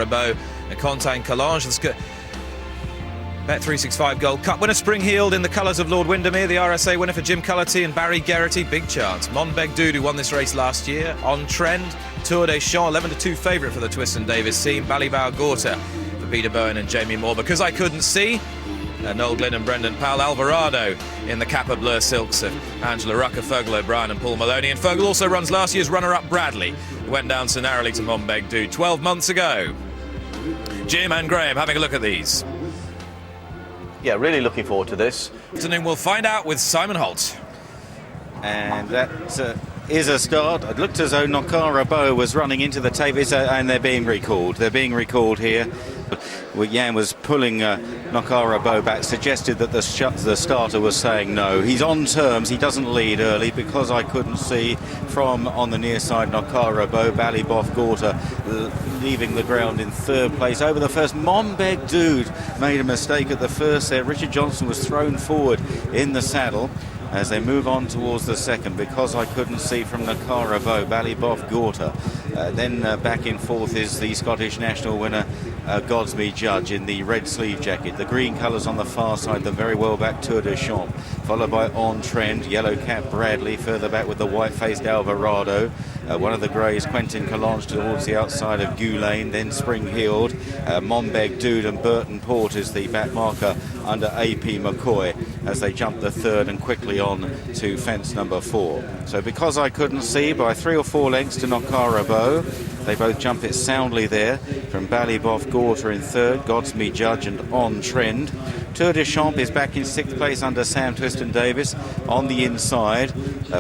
Beau and Contain Collange. Let's go. Bet365 Gold Cup winner Spring-Heeled in the colours of Lord Windermere, the RSA winner for Jim Cullerty and Barry Geraghty. Big chance. Monbeg Dude, who won this race last year, On Trend. Tour des Champs, 11-2 favourite for the Twist and Davis team. Ballybow Gorta for Peter Bowen and Jamie Moore. Because I couldn't see, Noel Glynn and Brendan Powell. Alvarado in the Kappa Blur Silks of Angela Rucker, Fergal O'Brien and Paul Maloney. And Fergal also runs last year's runner-up Bradley, who went down so narrowly to Monbeg Dude 12 months ago. Jim and Graham having a look at these. Yeah, really looking forward to this. Afternoon, we'll find out with Simon Holt. And that is a start. It looked as though Knockara Beau was running into the tape, and they're being recalled. They're being recalled here. Jan was pulling Knockara Beau back, suggested that the starter was saying no. He's on terms. He doesn't lead early because I couldn't see from on the near side Knockara Beau. Ballyboff Gorta leaving the ground in third place. Over the first, Monbeg Dude made a mistake at the first there. Richard Johnson was thrown forward in the saddle as they move on towards the second because I couldn't see from Knockara Beau. Ballyboff Gorta. Then back in fourth is the Scottish national winner Godsme Judge in the red sleeve jacket. The green colours on the far side, the very well back Tour des Champs, followed by On Trend, yellow cap Bradley, further back with the white-faced Alvarado. One of the greys, Quentin Collange, towards the outside of Gulane, then Spring-Heeled. Monbeg Dude and Burton Port is the back marker under AP McCoy as they jump the third and quickly on to fence number 4. So because I couldn't see, by 3 or 4 lengths to Knockara Beau, they both jump it soundly there from Ballyboff Gorta in third, Godsme Judge and On Trend. Tour des Champs is back in 6th place under Sam Twiston Davis on the inside,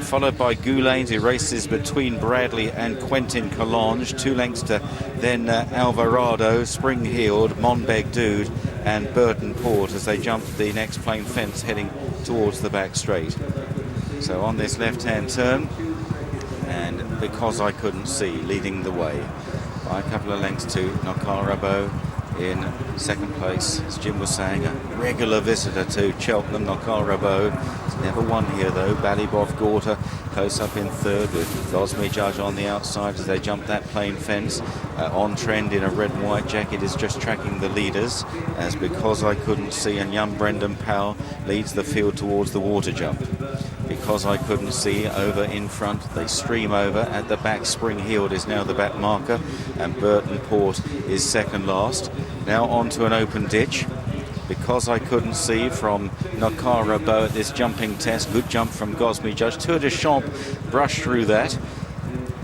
followed by Gulanes, who races between Bradley and Quentin Collange. 2 lengths to then Alvarado, Spring-Heeled, Monbeg Dude and Burton Port as they jump the next plain fence heading towards the back straight. So on this left-hand turn, and because I couldn't see, leading the way by a couple of lengths to Knockara Beau in second place. As Jim was saying, a regular visitor to Cheltenham. Knockara Beau has never won here though. Ballyboff Gorta close up in third with Godsme Judge on the outside as they jump that plain fence. On Trend in a red and white jacket is just tracking the leaders, as because I couldn't see, and young Brendan Powell leads the field towards the water jump. Because I couldn't see, over in front, they stream over. At the back, Spring-Heeled is now the back marker, and Burton Port is second last. Now onto an open ditch. Because I couldn't see from Knockara Beau at this jumping test. Good jump from Godsme Judge. Tour des Champs brushed through that.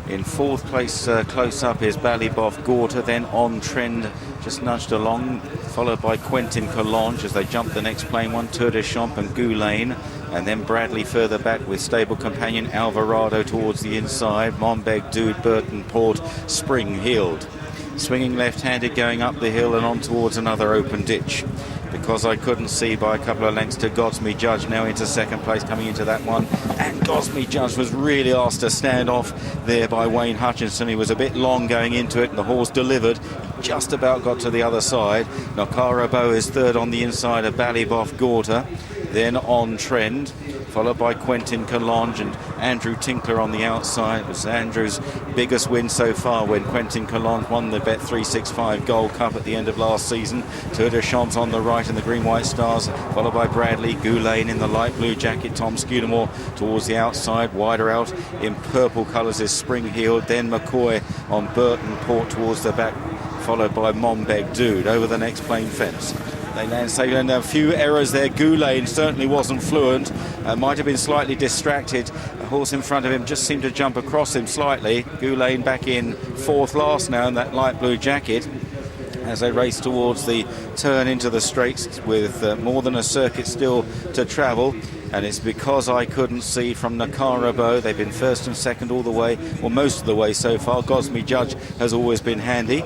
In fourth place, close up, is Ballyboff Gorta, then On Trend just nudged along, followed by Quentin Collange as they jump the next plain one, Tour des Champs and Gulane, and then Bradley further back with stable companion Alvarado towards the inside, Monbeg Dude, Burton Port, Spring-Heeled. Swinging left-handed going up the hill and on towards another open ditch. Because I couldn't see, by a couple of lengths to Godsme Judge, now into second place coming into that one, and Godsme Judge was really asked to stand off there by Wayne Hutchinson. He was a bit long going into it and the horse delivered. He just about got to the other side. Knockara Beau is third on the inside of Ballyboff Gorta, then On Trend, followed by Quentin Collange and Andrew Tinkler on the outside. It was Andrew's biggest win so far when Quentin Collange won the Bet365 Gold Cup at the end of last season. Tour des Champs on the right in the green-white stars, followed by Bradley. Gulane in the light blue jacket, Tom Scudamore towards the outside. Wider out in purple colours is Spring-Heeled, then McCoy on Burton Port towards the back, followed by Monbeg Dude over the next plain fence. They land safely, and a few errors there. Gulane certainly wasn't fluent, might have been slightly distracted. A horse in front of him just seemed to jump across him slightly. Gulane back in fourth last now in that light blue jacket as they race towards the turn into the straights with more than a circuit still to travel. And it's because I couldn't see from Knockara Beau. They've been first and second all the way, or most of the way so far. Godsme Judge has always been handy.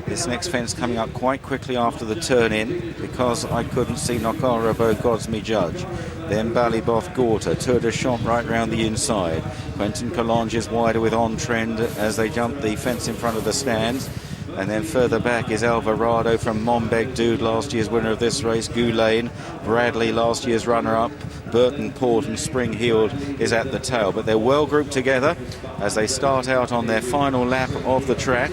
This next fence coming up quite quickly after the turn in, because I couldn't see Knockara Beau, Godsme Judge. Then Ballyboff Gorta, Tour des Champs right round the inside. Quentin Collange is wider with On Trend as they jump the fence in front of the stands. And then further back is Alvarado from Monbeg Dude, last year's winner of this race. Gulane, Bradley, last year's runner-up. Burton Port and Spring-Heeled is at the tail. But they're well grouped together as they start out on their final lap of the track.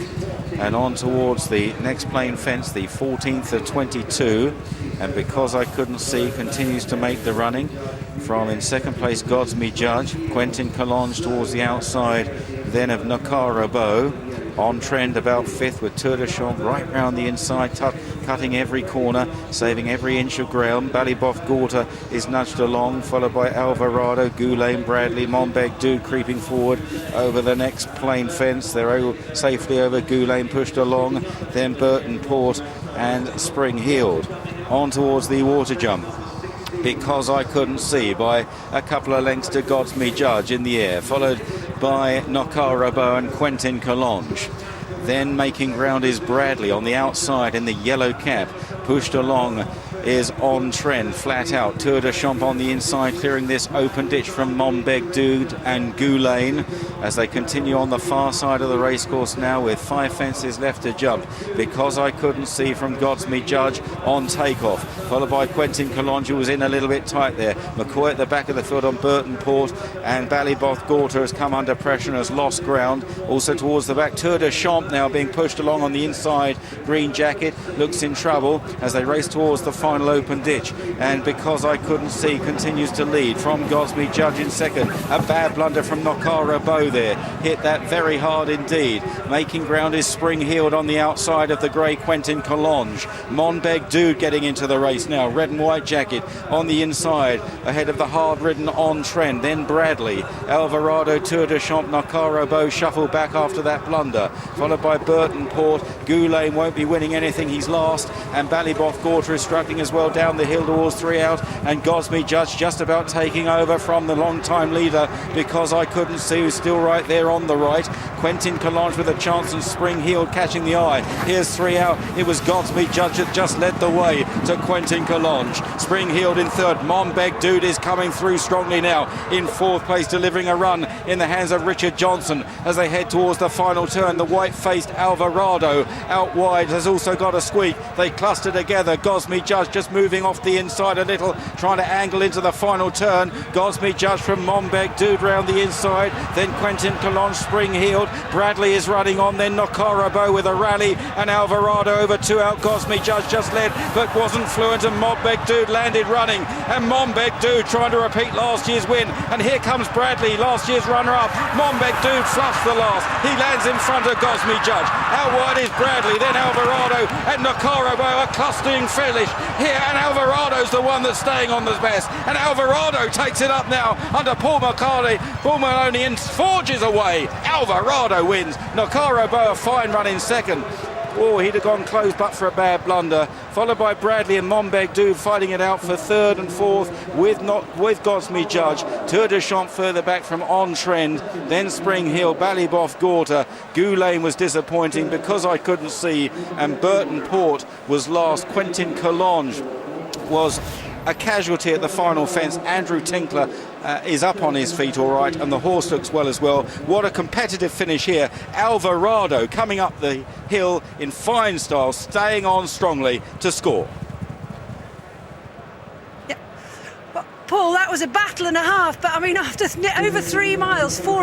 and on towards the next plain fence, the 14th of 22. And Because I Couldn't See continues to make the running from, in second place, God's Me Judge. Quentin Collonge towards the outside then of Knockara Beau. On trend about fifth with Tour de Champ right round the inside, cutting every corner, saving every inch of ground. Ballyboff Gorta is nudged along, followed by Alvarado, Goulet, Bradley, Monbeg Dude creeping forward over the next plain fence. They're safely over Goulet, pushed along, then Burton Port and Spring Heeled. On towards the water jump. Because I Couldn't See by a couple of lengths to God's Me Judge in the air, followed by Knockara Beau and Quentin Collonge. Then making ground is Bradley on the outside in the yellow cap. Pushed along is On Trend, flat out. Tour de Champ on the inside, clearing this open ditch from Monbeg Dude and Goulet as they continue on the far side of the racecourse now with 5 fences left to jump. Because I Couldn't See from God's Me Judge on takeoff, followed by Quentin Collonge, who was in a little bit tight there. McCoy at the back of the field on Burton Port, and Ballyboff Gorta has come under pressure and has lost ground. Also towards the back, Tour de Champ now being pushed along on the inside. Green Jacket looks in trouble as they race towards the final open ditch, and Because I Couldn't See continues to lead from God's Me Judge in second. A bad blunder from Knockara Beau there, hit that very hard indeed. Making ground is Spring Heeled on the outside of the grey Quentin Collonge. Monbeg Dude getting into the race now, red and white jacket on the inside ahead of the hard ridden On Trend, then Bradley, Alvarado, Tour de Champ, Knockara Beau shuffle back after that blunder, followed by Burton Port. Goulet won't be winning anything, he's last, and Ballyboff Gorta is struggling as well down the hill towards 3 out, and God's Me Judge just about taking over from the long-time leader Because I Couldn't See, who's still right there on the right. Quentin Collonge with a chance and Spring Heeled catching the eye. Here's 3 out. It was God's Me Judge that just led the way to Quentin Collonge. Spring Heeled in third. Monbeg Dude is coming through strongly now in fourth place, delivering a run in the hands of Richard Johnson as they head towards the final turn. The white-faced Alvarado out wide has also got a squeak. They cluster together. God's Me Judge just moving off the inside a little, trying to angle into the final turn. God's Me Judge from Monbeg Dude round the inside, then Quentin Collonge, Spring Heeled. Bradley is running on, then Knockara Beau with a rally, and Alvarado over 2 out. God's Me Judge just led but wasn't fluent, and Monbeg Dude landed running, and Monbeg Dude trying to repeat last year's win, and here comes Bradley, last year's runner-up. Monbeg Dude fluffs the last, he lands in front of God's Me Judge. Out wide is Bradley, then Alvarado and Knockara Beau, a clustering finish here, and Alvarado's the one that's staying on the best, and Alvarado takes it up now under Paul McCartney. Paul Maloney and forges away. Alvarado wins. Knockara Beau a fine run in second. Oh, he'd have gone close but for a bad blunder. Followed by Bradley and Monbeg Dude fighting it out for third and fourth with God's Me Judge. Tour de Champ further back from On Trend. Then Spring Hill, Ballyboff Gorta. Goulet was disappointing. Because I Couldn't See, and Burton Port was last. Quentin Collonge was a casualty at the final fence. Andrew Tinkler is up on his feet all right, and the horse looks well as well. What a competitive finish here. Alvarado coming up the hill in fine style, staying on strongly to score. Yeah. Well, Paul, that was a battle and a half, but I mean, after over 3 miles, 4